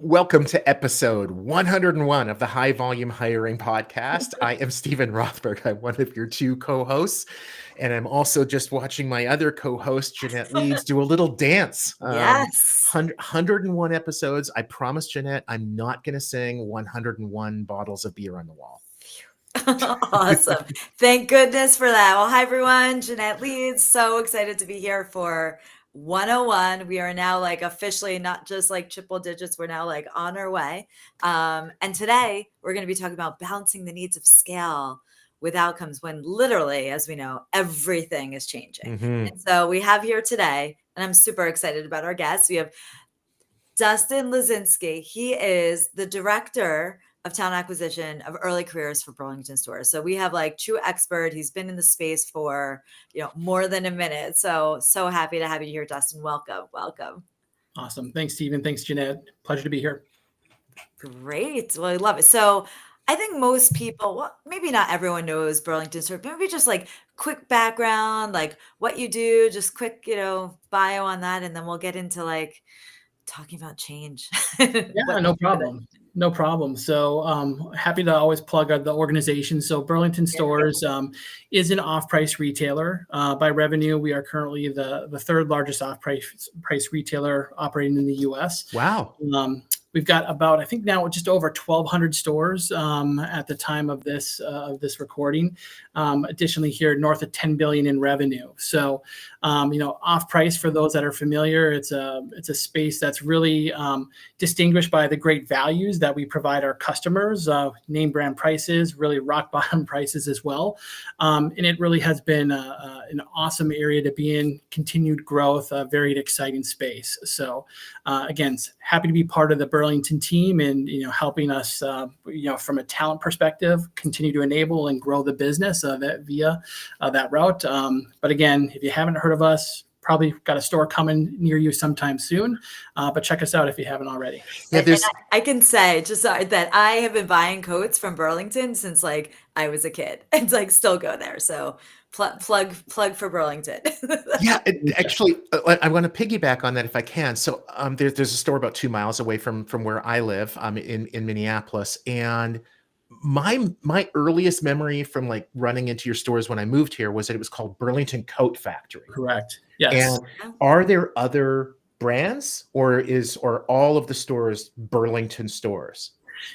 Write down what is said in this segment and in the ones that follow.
Welcome to episode 101 of the High Volume Hiring Podcast. I am Stephen Rothberg. I'm one of your two co-hosts, and I'm also just watching my other co-host, Jeanette Leeds, do a little dance. Yes. 101 episodes. I promise, Jeanette, I'm not going to sing 101 bottles of beer on the wall. Awesome. Thank goodness for that. Well, hi, everyone. Jeanette Leeds. So excited to be here for 101. We are now officially not just triple digits. We're now on our way. And today we're going to be talking about balancing the needs of scale with outcomes when literally, as we know, everything is changing. And so we have here today, and I'm super excited about our guests. We have Dustin Lazinski. He is the director of talent acquisition of early careers for Burlington Stores. So we have true expert. He's been in the space for, more than a minute. So happy to have you here, Dustin. Welcome. Awesome. Thanks, Stephen. Thanks, Jeanette. Pleasure to be here. Great. Well, I love it. So I think most people, well, maybe not everyone knows Burlington Stores, maybe just quick background, what you do, just quick, bio on that. And then we'll get into talking about change. Yeah, no problem. No problem. So happy to always plug the organization. So Burlington Stores is an off-price retailer. By revenue, we are currently the third largest off-price retailer operating in the U.S. Wow. We've got about, I think now just over 1,200 stores at the time of this recording. Additionally, here north of 10 billion in revenue. So, off price for those that are familiar, it's a space that's really distinguished by the great values that we provide our customers. Name brand prices, really rock bottom prices as well, and it really has been an awesome area to be in. Continued growth, a very exciting space. So, again, happy to be part of the Burlington team and helping us from a talent perspective continue to enable and grow the business via that route. But again, if you haven't heard of us, probably got a store coming near you sometime soon. But check us out if you haven't already. Yeah, and I can say just that I have been buying coats from Burlington since I was a kid. It's still go there. So plug for Burlington. Yeah, actually, I want to piggyback on that if I can. So there's a store about 2 miles away from where I live in Minneapolis, and my earliest memory from running into your stores when I moved here was that it was called Burlington Coat Factory. Correct. Yes. And are there other brands, or are all of the stores Burlington stores?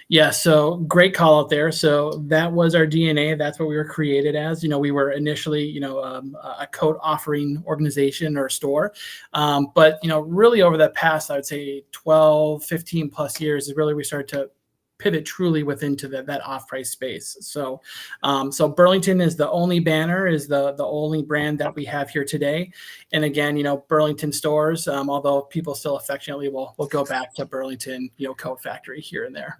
Yeah, so great call out there. So that was our DNA. That's what we were created as. We were initially, a coat offering organization or store. But, really over the past, I would say 12, 15 plus years is really we started to pivot truly into that off-price space. So Burlington is the only banner, is the only brand that we have here today. And again, Burlington Stores, although people still affectionately will go back to Burlington, Coat Factory here and there.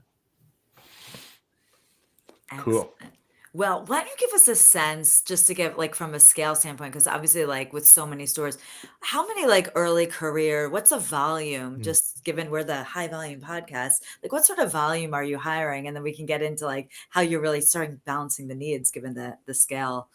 Cool. Well, why don't you give us a sense just to get from a scale standpoint, because obviously with so many stores, how many early career, what's a volume, just given we're the high volume podcast, what sort of volume are you hiring? And then we can get into how you're really starting balancing the needs given the scale.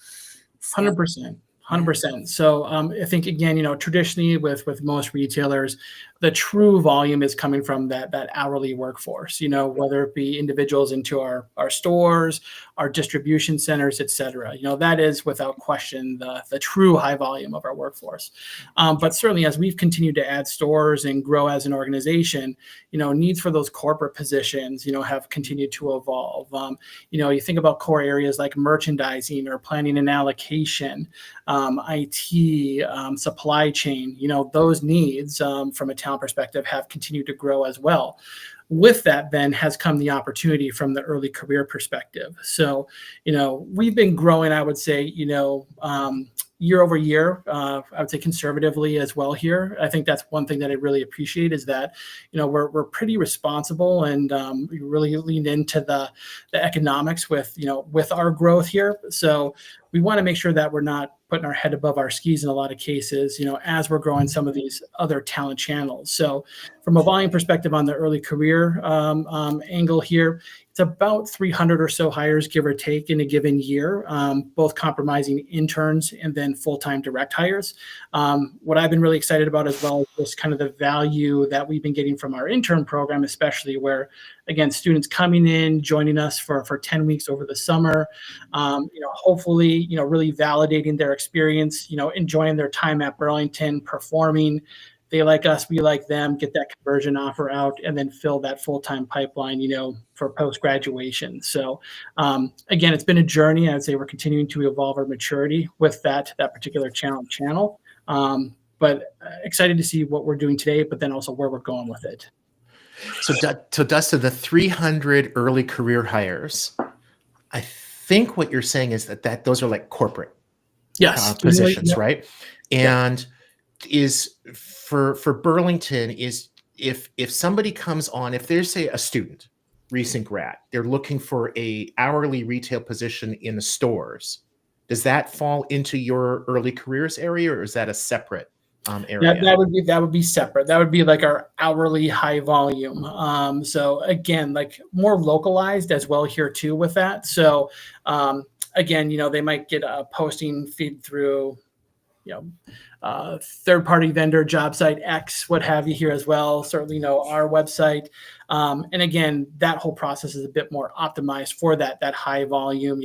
100%. 100%. So I think, again, traditionally with most retailers, the true volume is coming from that hourly workforce, whether it be individuals into our stores, our distribution centers, et cetera. That is without question the true high volume of our workforce. But certainly as we've continued to add stores and grow as an organization, needs for those corporate positions, have continued to evolve. You think about core areas like merchandising or planning and allocation, IT, supply chain, those needs from a talent perspective have continued to grow as well. With that then has come the opportunity from the early career perspective. So, we've been growing, I would say, year over year, I would say conservatively as well here. I think that's one thing that I really appreciate is that, we're pretty responsible and we really leaned into the economics with our growth here. So we want to make sure that we're not putting our head above our skis in a lot of cases, as we're growing some of these other talent channels. So from a volume perspective on the early career angle here, it's about 300 or so hires, give or take, in a given year, both comprising interns and then full-time direct hires. What I've been really excited about as well is just kind of the value that we've been getting from our intern program, especially where, again, students coming in, joining us for 10 weeks over the summer, hopefully, really validating their experience, enjoying their time at Burlington, performing. They like us, we like them, get that conversion offer out, and then fill that full-time pipeline, for post-graduation. So again, it's been a journey. I'd say we're continuing to evolve our maturity with that particular channel. But excited to see what we're doing today, but then also where we're going with it. So Dustin, the 300 early career hires, I think what you're saying is that those are like corporate positions, right? And is for Burlington is if somebody comes on, if there's say a student, recent grad, they're looking for a hourly retail position in the stores, does that fall into your early careers area, or is that a separate area? That would be separate. That would be like our hourly high volume. So again, like more localized as well here too with that. So again, they might get a posting feed through, third-party vendor, job site X, what have you here as well. Certainly, our website. And again, that whole process is a bit more optimized for that high volume,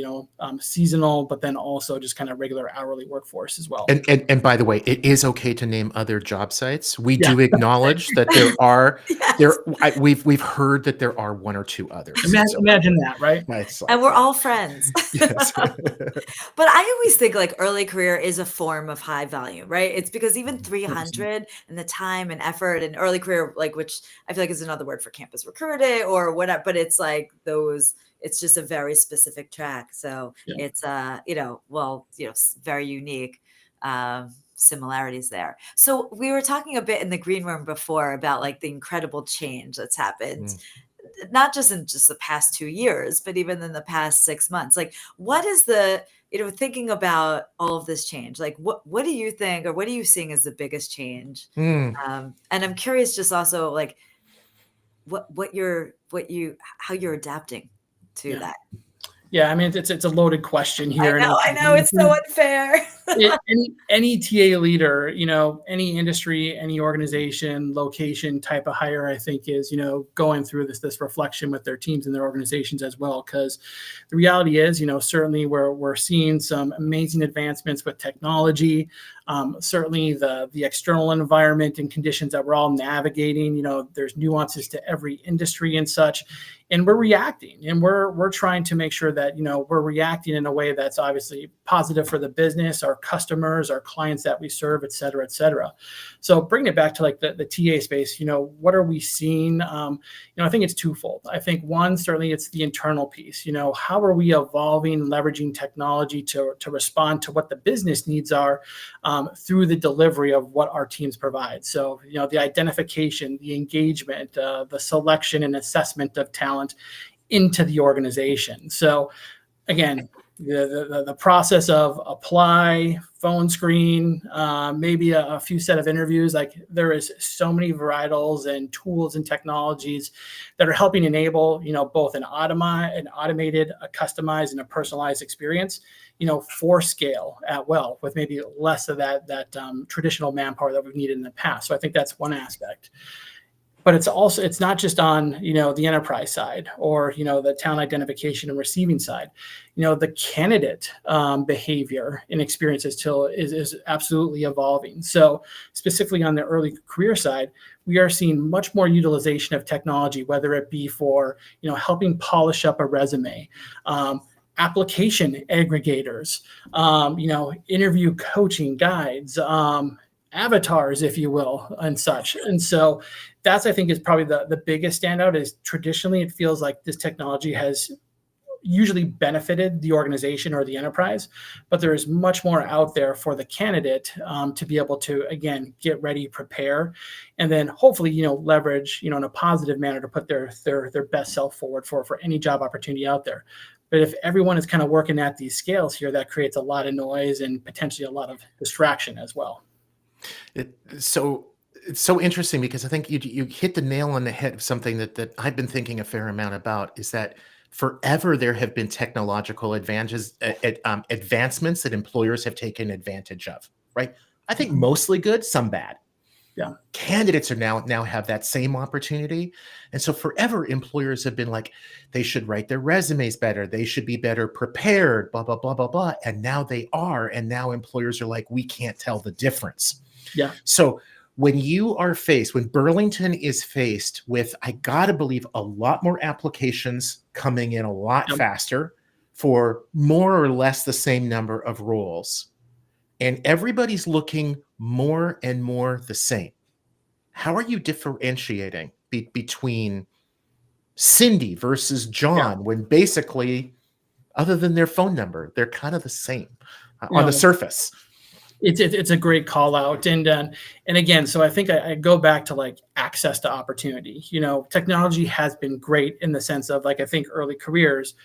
seasonal, but then also just kind of regular hourly workforce as well. And by the way, it is okay to name other job sites. We do acknowledge that there are we've heard that there are one or two others. Imagine that, right? And we're all friends. Yes. But I always think like early career is a form of high volume, right? It's because even 300 and the time and effort and early career, like, which I feel like is another word for campus recruiting or whatever, but it's like it's just a very specific track. So it's very unique similarities there. So we were talking a bit in the green room before about like the incredible change that's happened. Not just in just the past 2 years, but even in the past 6 months. Like, what is thinking about all of this change, like what do you think, or what are you seeing as the biggest change? And I'm curious just also like how you're adapting to that. Yeah, I mean, it's a loaded question here. I know it's so unfair. Any TA leader, any industry, any organization, location type of hire, I think is, going through this reflection with their teams and their organizations as well. Because the reality is, certainly we're seeing some amazing advancements with technology. Certainly the external environment and conditions that we're all navigating, there's nuances to every industry and such. And we're reacting, and we're trying to make sure that, we're reacting in a way that's obviously positive for the business, our customers, our clients that we serve, et cetera, et cetera. So bringing it back to like the TA space, what are we seeing? I think it's twofold. I think one, certainly it's the internal piece. How are we evolving, leveraging technology to respond to what the business needs are through the delivery of what our teams provide. So, the identification, the engagement, the selection and assessment of talent into the organization. So again, the process of apply, phone screen, maybe a few set of interviews, like there is so many varietals and tools and technologies that are helping enable, both an automated, a customized, and a personalized experience, for scale with maybe less of that traditional manpower that we've needed in the past. So I think that's one aspect. But it's not just on, the enterprise side or, the talent identification and receiving side. The candidate behavior and experience is absolutely evolving. So specifically on the early career side, we are seeing much more utilization of technology, whether it be for, helping polish up a resume, application aggregators, interview coaching guides, avatars, if you will, and such. And so that's, I think, is probably the biggest standout. Is traditionally it feels like this technology has usually benefited the organization or the enterprise, but there is much more out there for the candidate to be able to, again, get ready, prepare, and then hopefully, leverage, in a positive manner to put their best self forward for any job opportunity out there. But if everyone is kind of working at these scales here, that creates a lot of noise and potentially a lot of distraction as well. It's so interesting because I think you hit the nail on the head of something that I've been thinking a fair amount about, is that forever there have been technological advantagements that employers have taken advantage of, right? I think mostly good, some bad. Yeah. Candidates are now have that same opportunity. And so forever employers have been like, they should write their resumes better. They should be better prepared, blah, blah, blah, blah, blah. And now they are. And now employers are like, we can't tell the difference. Yeah. So when Burlington is faced with, I got to believe, a lot more applications coming in a lot faster for more or less the same number of roles, and everybody's looking more and more the same, how are you differentiating between Cindy versus John when basically, other than their phone number, they're kind of the same on the surface? It's a great call out. And again, so I think I go back to like access to opportunity. Technology has been great in the sense of, like, I think early careers,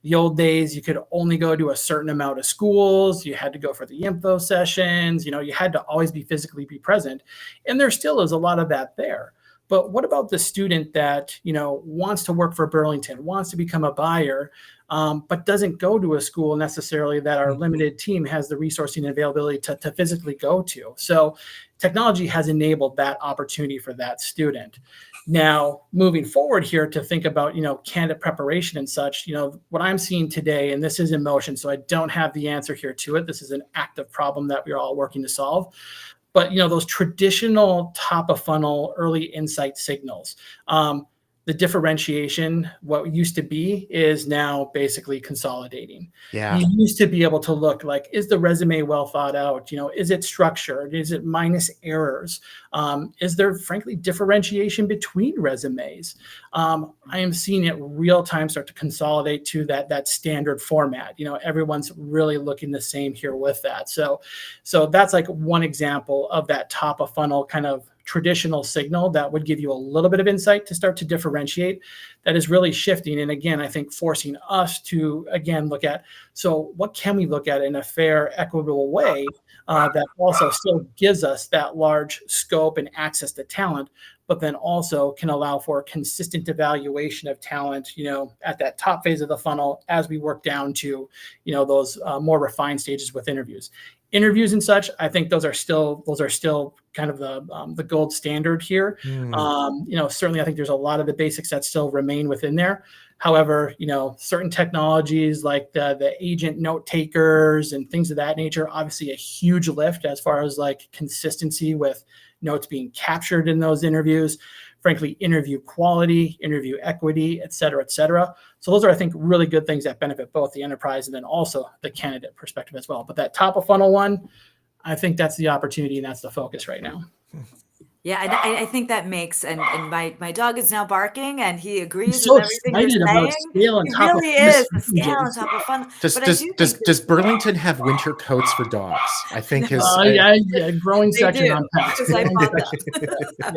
the old days, you could only go to a certain amount of schools. You had to go for the info sessions. You had to always be physically present. And there still is a lot of that there. But what about the student that, wants to work for Burlington, wants to become a buyer, but doesn't go to a school necessarily that our limited team has the resourcing and availability to physically go to? So technology has enabled that opportunity for that student. Now, moving forward here to think about, candidate preparation and such, what I'm seeing today, and this is in motion, so I don't have the answer here to it. This is an active problem that we're all working to solve. But, those traditional top of funnel early insight signals, the differentiation, what used to be, is now basically consolidating. Yeah. You used to be able to look like, is the resume well thought out? Is it structured? Is it minus errors? Is there, frankly, differentiation between resumes? I am seeing it real time start to consolidate to that standard format. Everyone's really looking the same here with that. So that's like one example of that top of funnel kind of traditional signal that would give you a little bit of insight to start to differentiate. That is really shifting. And again, I think forcing us to, again, look at, so what can we look at in a fair, equitable way that also still gives us that large scope and access to talent, but then also can allow for consistent evaluation of talent, at that top phase of the funnel as we work down to, those more refined stages with interviews and such. I think those are still kind of the gold standard here. Certainly I think there's a lot of the basics that still remain within there. However, certain technologies like the agent note takers and things of that nature, obviously a huge lift as far as like consistency with notes being captured in those interviews, frankly, interview quality, interview equity, et cetera, et cetera. So those are, I think, really good things that benefit both the enterprise and then also the candidate perspective as well. But that top of funnel one, I think that's the opportunity and that's the focus right now. Yeah, and I think that makes, and my dog is now barking, and he agrees so with everything you're saying. Scale on He top really of is the scale on top of fun. Does Burlington have winter coats for dogs? I think his growing section on pets. I bought them.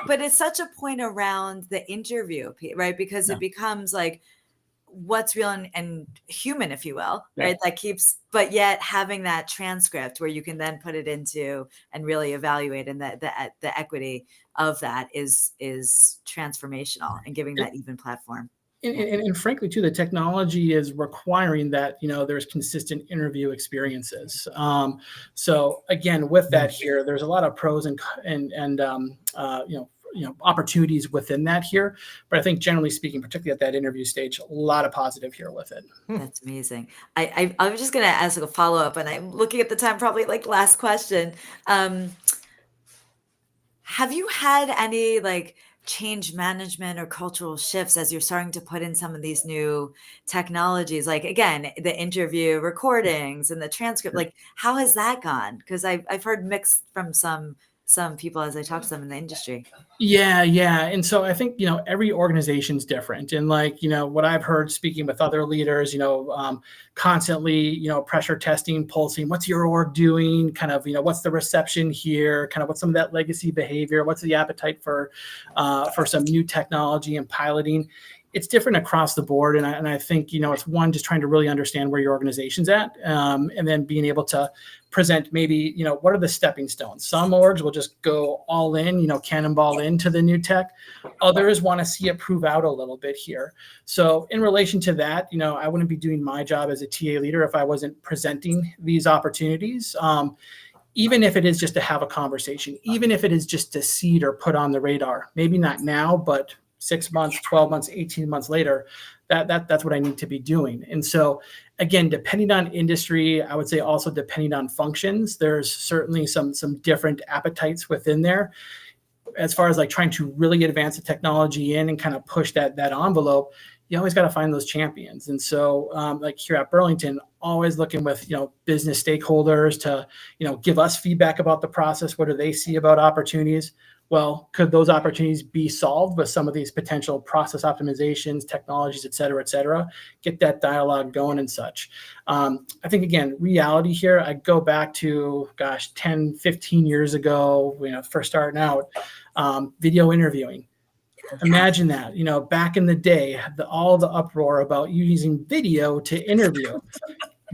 But it's such a point around the interview, right? Because it becomes like, what's real and human, if you will, right? That keeps, but yet having that transcript where you can then put it into and really evaluate, and the equity of that is transformational and giving that even platform. And frankly, too, the technology is requiring that, there's consistent interview experiences. So again, with that here, there's a lot of pros and opportunities within that here. But I think generally speaking, particularly at that interview stage, a lot of positive here with it. That's amazing. I was just going to ask a follow-up, and I'm looking at the time, probably like last question. Have you had any like change management or cultural shifts as you're starting to put in some of these new technologies? Like, again, the interview recordings and the transcript, like how has that gone? Because I've heard mixed from some people as I talk to them in the industry. Yeah. And so I think, every organization's different. And like, what I've heard speaking with other leaders, constantly, pressure testing, pulsing, what's your org doing? Kind of, what's the reception here? Kind of what's some of that legacy behavior? What's the appetite for some new technology and piloting? it's different across the board. And I think, it's one, just trying to really understand where your organization's at, and then being able to present maybe, what are the stepping stones? Some orgs will just go all in, cannonball into the new tech. Others want to see it prove out a little bit here. So in relation to that, I wouldn't be doing my job as a TA leader if I wasn't presenting these opportunities. Even if it is just to have a conversation, even if it is just to seed or put on the radar, maybe not now, but 6 months, 12 months, 18 months later, that's what I need to be doing. And so again, depending on industry, I would say also depending on functions, there's certainly some different appetites within there. As far as like trying to really advance the technology in and kind of push that envelope, you always got to find those champions. And so like here at Burlington, always looking with, business stakeholders to, give us feedback about the process. What do they see about opportunities? Well, could those opportunities be solved with some of these potential process optimizations, technologies, et cetera, get that dialogue going and such. I think, again, reality here, I go back to, 10, 15 years ago, first starting out, video interviewing. Imagine that, back in the day, all the uproar about using video to interview.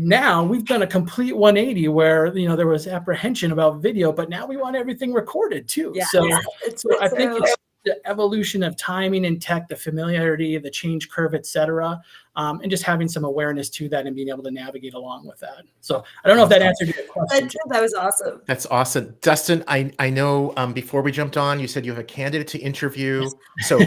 Now we've done a complete 180 where, there was apprehension about video, but now we want everything recorded too. Yeah, so it's I think it's the evolution of timing and tech, the familiarity, the change curve, et cetera, and just having some awareness to that and being able to navigate along with that. So I don't know if that answered your question. That was awesome. That's awesome. Dustin, I know before we jumped on, you said you have a candidate to interview. So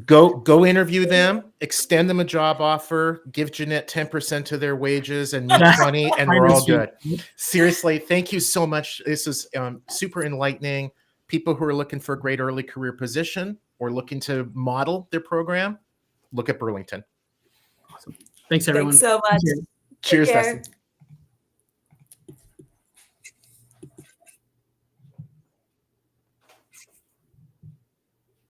go interview them, extend them a job offer, give Jeanette 10% of their wages and me 20, and we're all good. Seriously, thank you so much. This is super enlightening. People who are looking for a great early career position or looking to model their program, look at Burlington. Awesome. Thanks, everyone. Thanks so much. Cheers, Dustin.